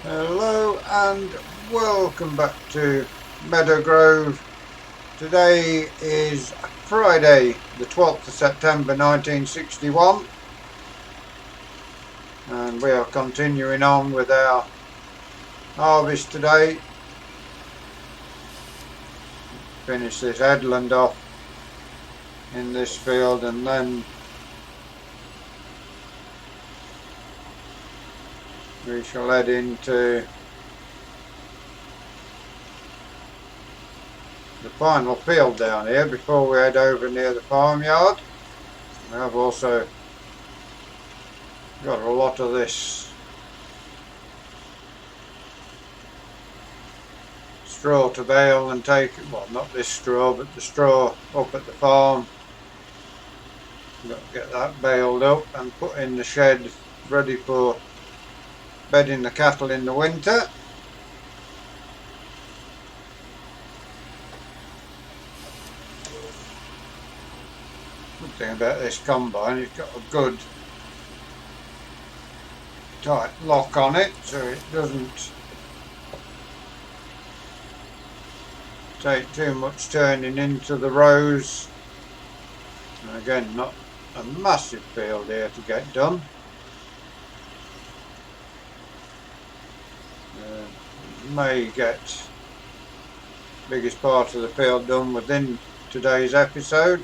Hello and welcome back to Meadow Grove. Today is Friday the 12th of September 1961 and we are continuing on with our harvest today. Finish this headland off in this field and then we shall head into the final field down here before we head over near the farmyard. We have also got a lot of this straw to bale and take, well, not this straw but the straw up at the farm. Got to get that baled up and put in the shed ready for bedding the cattle in the winter. Good thing about this combine, it's got a good tight lock on it so it doesn't take too much turning into the rows. And again, not a massive field here to get done. May get the biggest part of the field done within today's episode.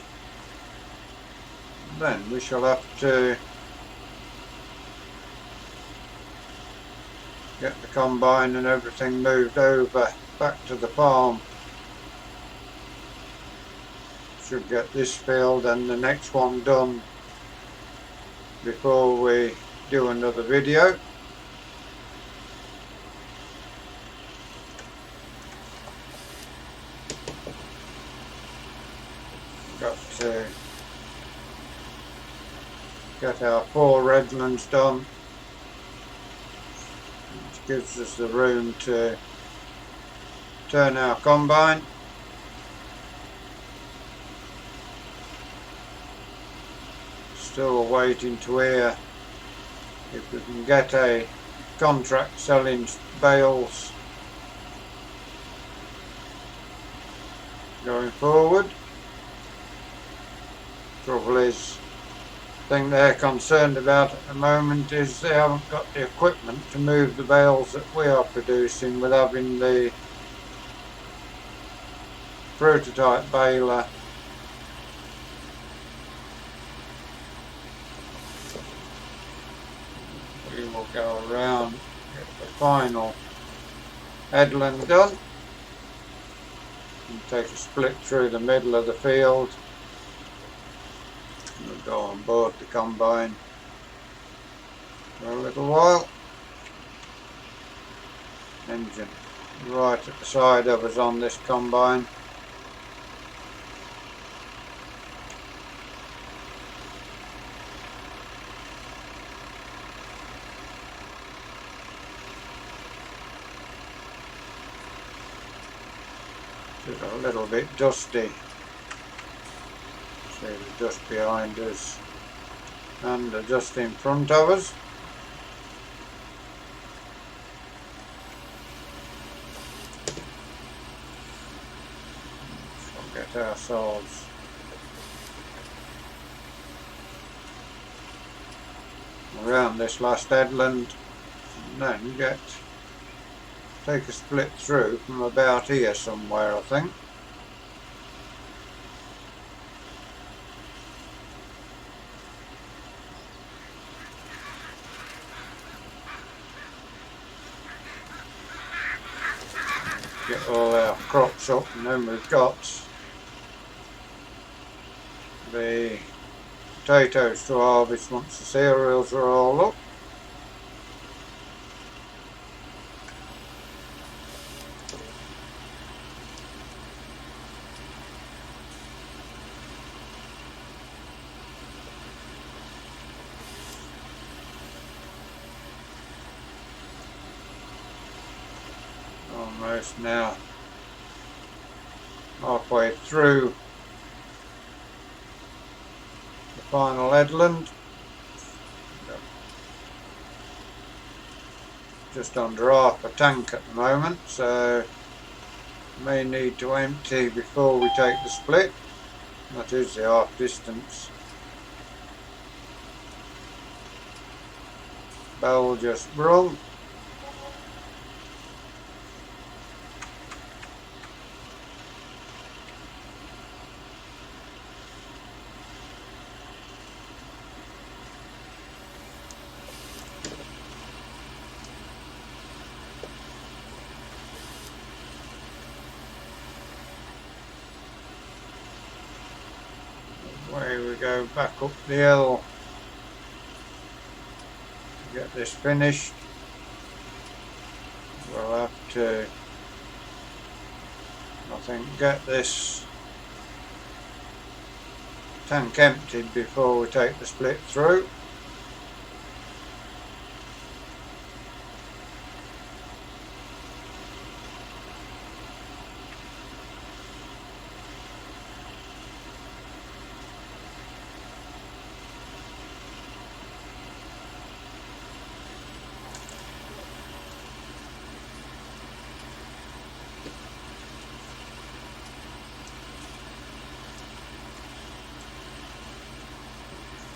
Then we shall have to get the combine and everything moved over back to the farm. Should get this field and the next one done before we do another video. Got to get our 4 redlands done, which gives us the room to turn our combine. Still waiting to hear if we can get a contract selling bales going forward. Trouble is, the thing they're concerned about at the moment is they haven't got the equipment to move the bales that we are producing with having the prototype baler we will go around, get the final headland done and take a split through the middle of the field. We'll go on board the combine for a little while. Engine right at the side of us on this combine. It's a little bit dusty. See the dust behind us and the dust in front of us. We'll get ourselves around this last headland and then take a split through from about here somewhere, I think. Get all our crops up and then we've got the potatoes to harvest once the cereals are all up. Almost now halfway through the final headland. just under half a tank at the moment, so may need to empty before we take the split. That is the half distance. Bell just rung. Away we go back up the hill to get this finished. We'll have to, I think, get this tank emptied before we take the split through.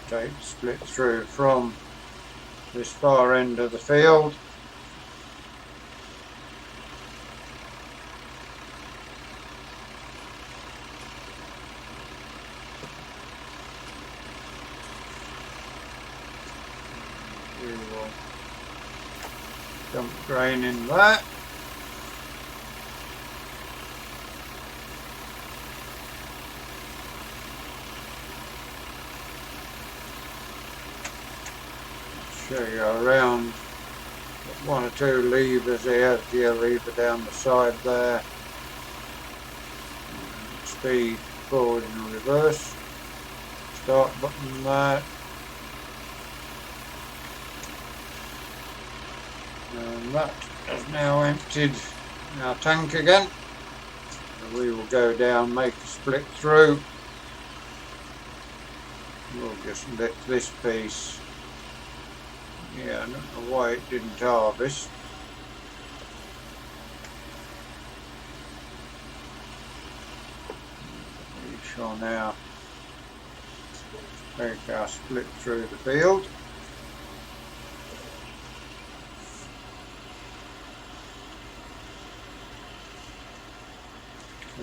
Take the split through from this far end of the field. We will dump grain in there. Show you around. One or two levers here, gear lever down the side there. Speed forward and reverse. Start button there. And that is now emptied our tank again. And we will go down, make a split through. We'll just lift this piece. Yeah, I don't know why it didn't harvest. We shall now take our split through the field.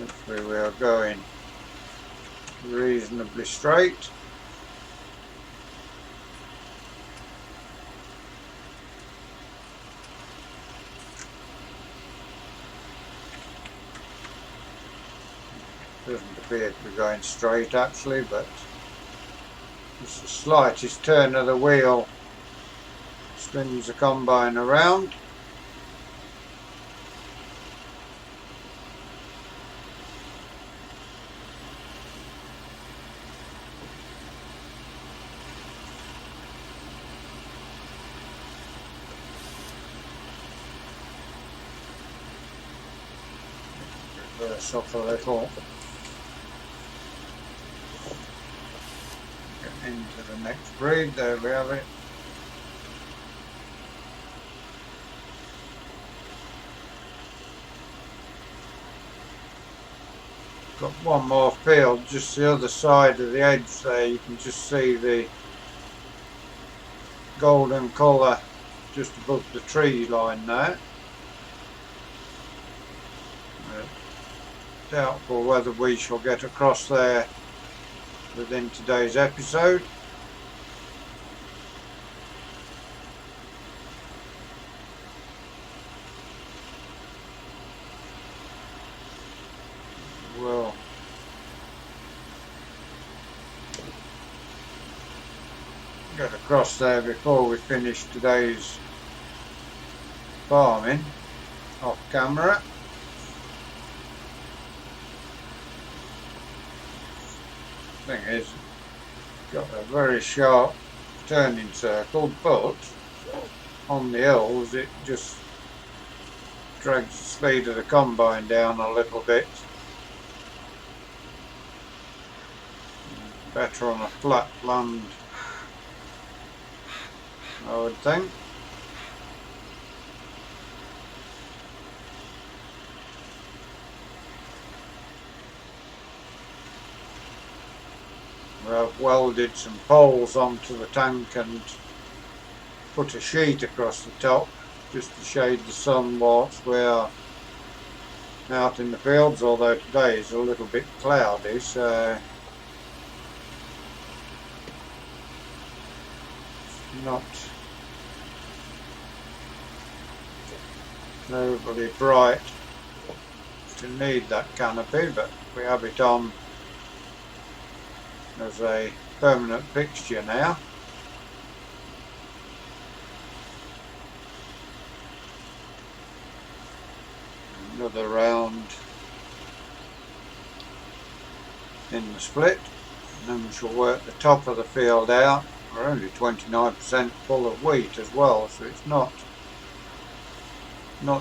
Hopefully we are going reasonably straight. Doesn't appear to be going straight actually, but just the slightest turn of the wheel spins the combine around. Reverse off a little. Into the next breed, there we have it. Got one more field just the other side of the edge there. You can just see the golden colour just above the tree line there. Doubtful whether we shall get across there within today's episode. We'll get across there before we finish today's farming off camera. Thing is, got a very sharp turning circle, but on the hills it just drags the speed of the combine down a little bit. Better on a flat land, I would think. welded some poles onto the tank and put a sheet across the top just to shade the sun whilst we are out in the fields, although today is a little bit cloudy, so not overly bright to need that canopy, but we have it on as a permanent fixture now. Another round in the split, and then we shall work the top of the field out. We're only 29% full of wheat as well, so it's not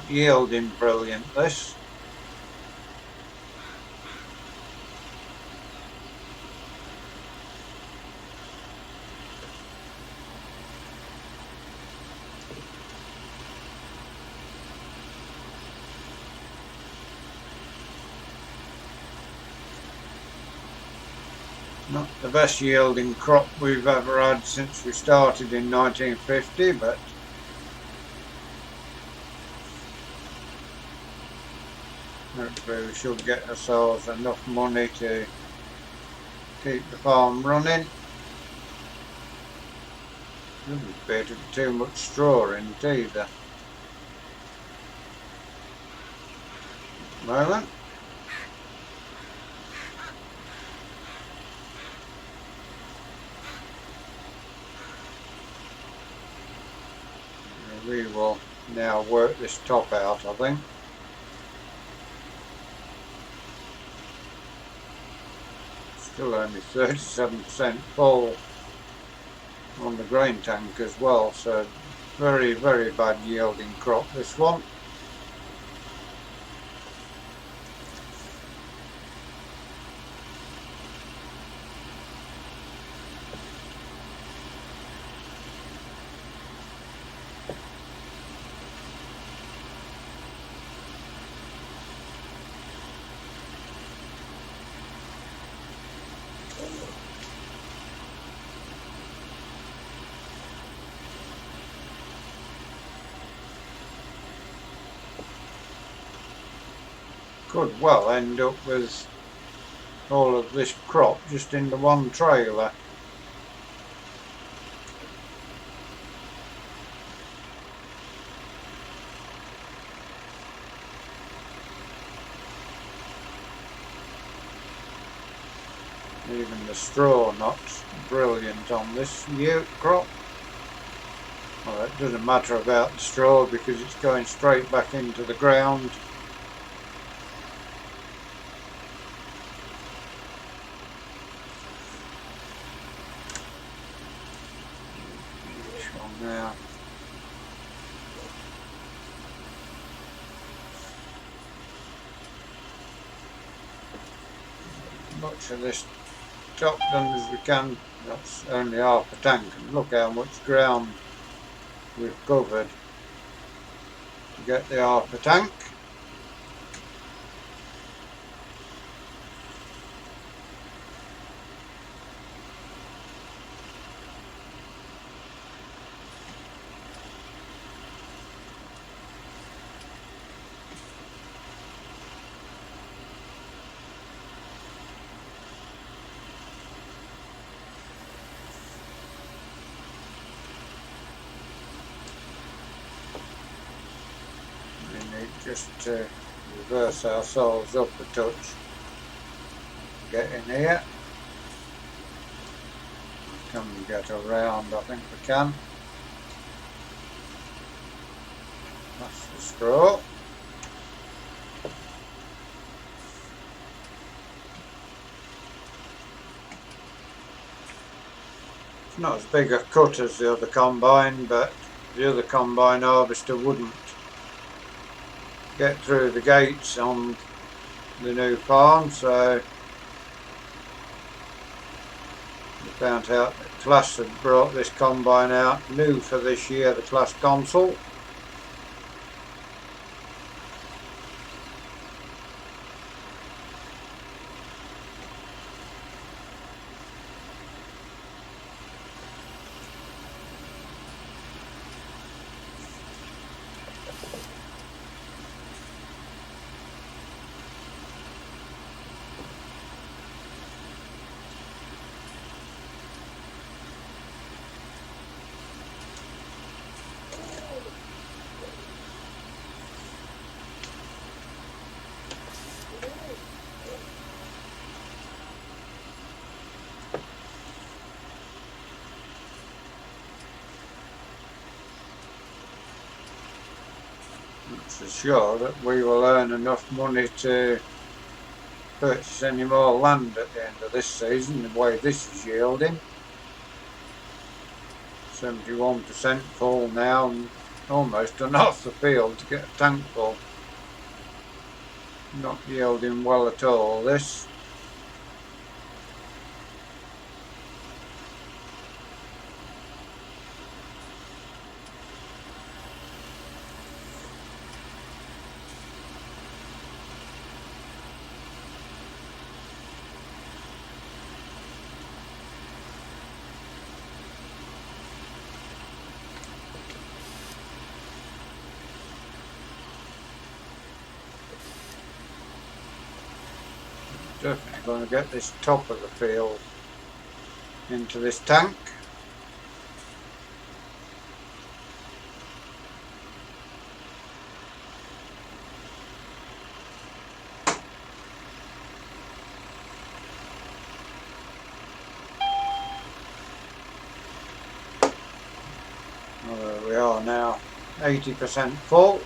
yielding brilliant, this. Not the best yielding crop we've ever had since we started in 1950, but hopefully we should get ourselves enough money to keep the farm running. Doesn't appear to be too much straw in it either at the moment. We will now work this top out, I think. Still only 37% full on the grain tank as well, so very, very bad yielding crop, this one. Could well end up with all of this crop just in the one trailer. Even the straw not brilliant on this crop. Well, it doesn't matter about the straw because it's going straight back into the ground. Now, much of this top done as we can. That's only half a tank, and look how much ground we've covered to get the half a tank. Just to reverse ourselves up a touch, get in here. Can we get around? I think we can. That's the straw. It's not as big a cut as the other combine, but the other combine harvester wouldn't get through the gates on the new farm, so we found out that Class had brought this combine out new for this year, the Class console. Which is sure that we will earn enough money to purchase any more land at the end of this season, the way this is yielding. 71% full now, and almost done off the field to get a tank full. Not yielding well at all, this. Definitely going to get this top of the field into this tank. Well, there we are now, 80% full.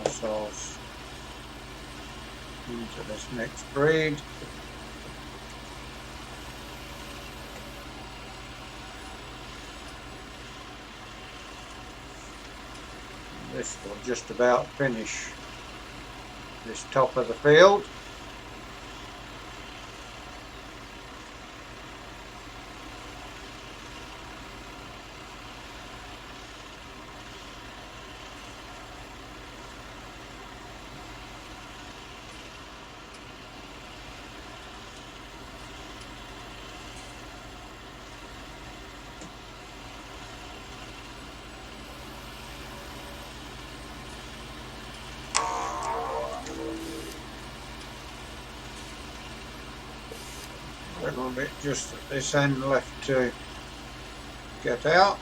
Ourselves into this next breed. This will just about finish this top of the field. A little bit just at this end left to get out.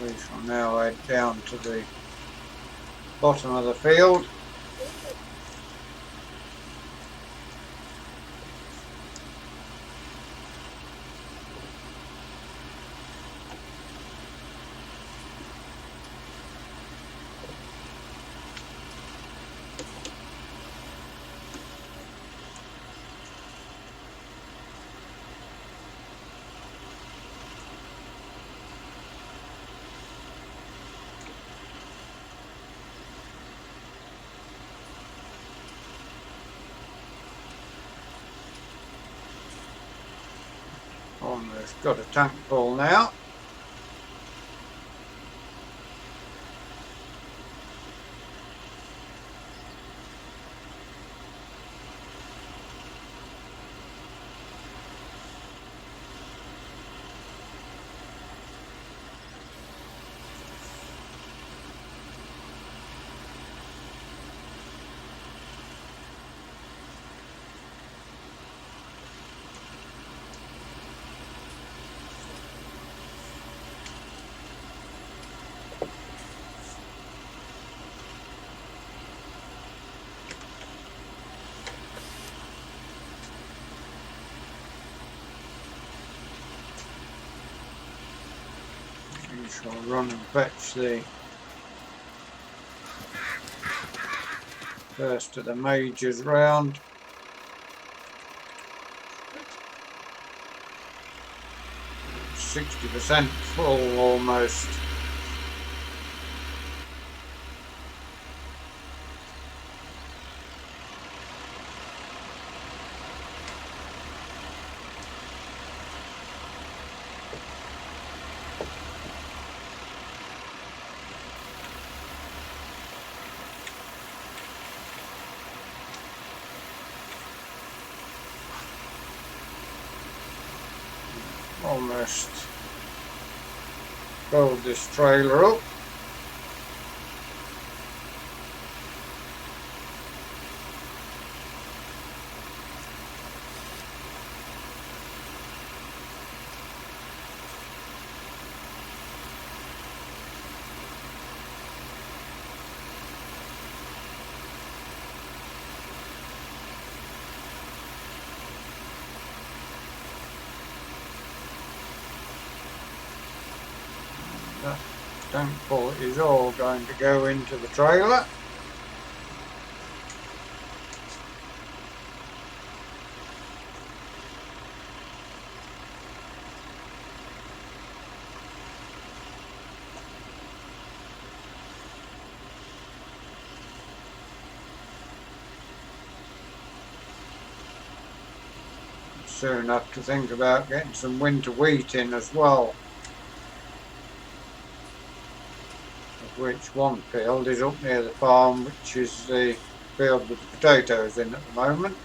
We shall now head down to the bottom of the field. Almost got a tank full now. We shall run and fetch the first of the majors round. It's 60% full almost. Almost filled this trailer up. tank full is all going to go into the trailer. Soon have to think about getting some winter wheat in as well, of which one field is up near the farm, which is the field with the potatoes in at the moment.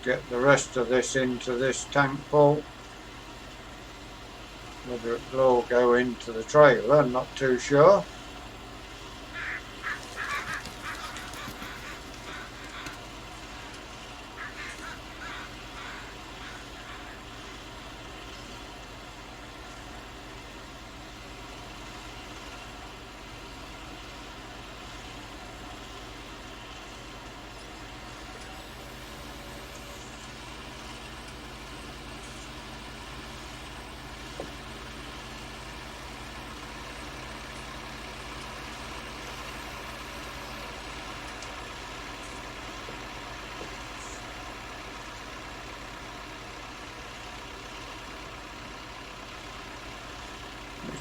Get the rest of this into this tank full. Whether it will all go into the trailer, I'm not too sure.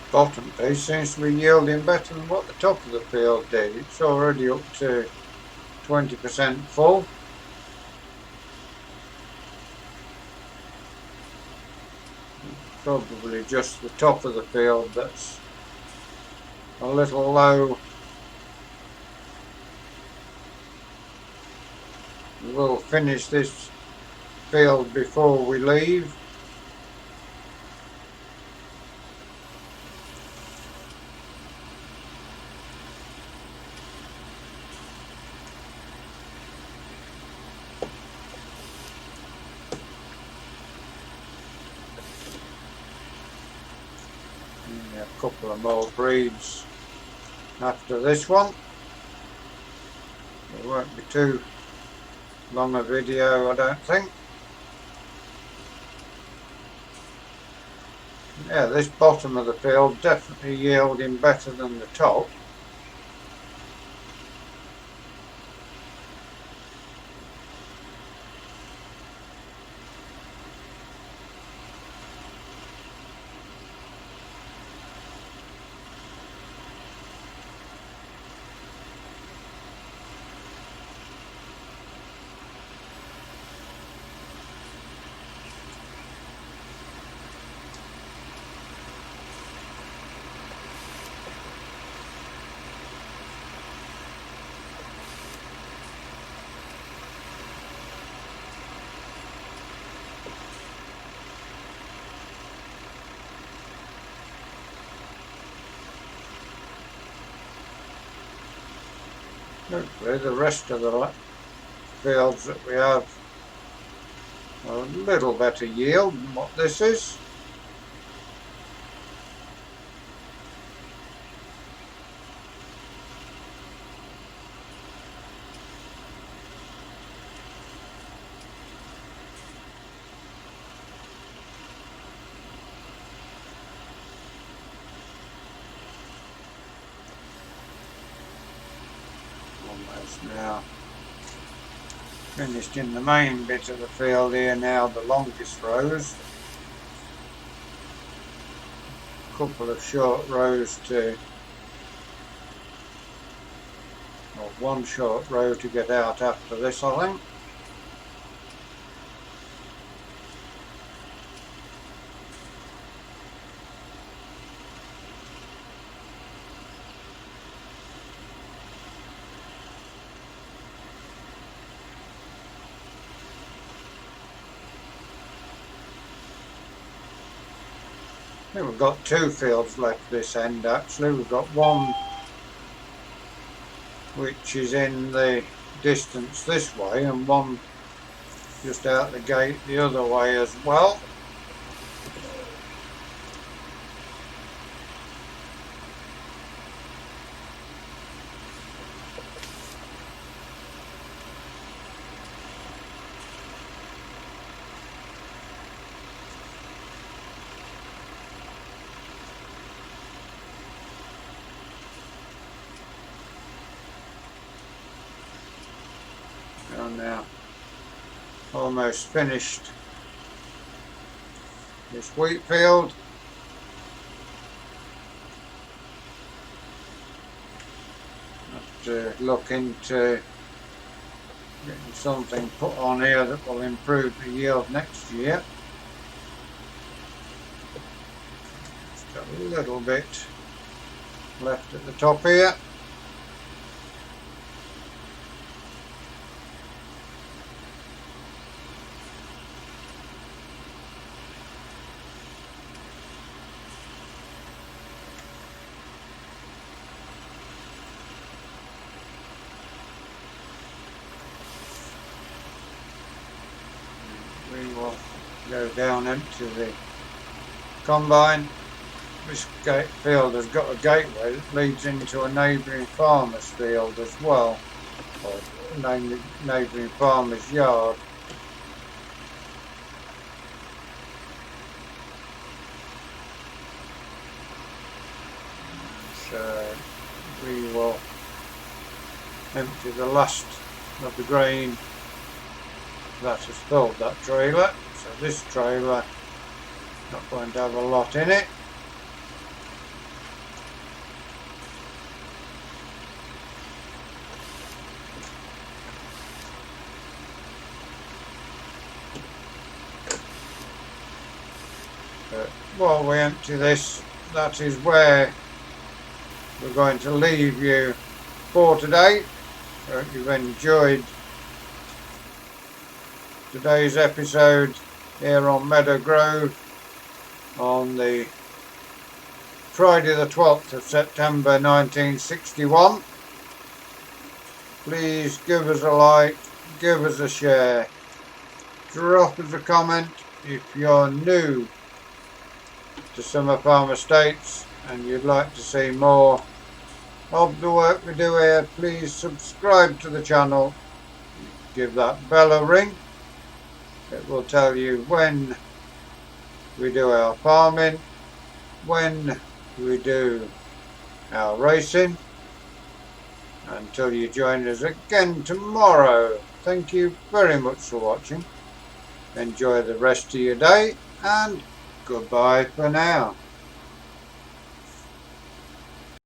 Bottom piece seems to be yielding better than what the top of the field did. It's already up to 20% full. Probably just the top of the field that's a little low. We'll finish this field before we leave. A couple of more breeds after this one. It won't be too long a video, I don't think. Yeah, this bottom of the field definitely yielding better than the top. Hopefully the rest of the fields that we have are a little better yield than what this is. Now finished in the main bit of the field here now, the longest rows. A couple of short rows to, or one short row to get out after this, I think. I think we've got two fields left this end actually. We've got one which is in the distance this way and one just out the gate the other way as well. Now almost finished this wheat field. Have to look into getting something put on here that will improve the yield next year. Just a little bit left at the top here. We will go down into the combine. This field has got a gateway that leads into a neighbouring farmer's field as well, or neighbouring farmer's yard. So we will empty the last of the grain that has filled that trailer. So this trailer not going to have a lot in it. But while we empty this, that is where we're going to leave you for today. I hope you've enjoyed today's episode here on Meadow Grove on the Friday the 12th of September 1961. Please give us a like, give us a share, drop us a comment if you're new to Summer Farm Estates and you'd like to see more of the work we do here. Please subscribe to the channel, give that bell a ring. It will tell you when we do our farming, when we do our racing. Until you join us again tomorrow, thank you very much for watching. Enjoy the rest of your day and goodbye for now.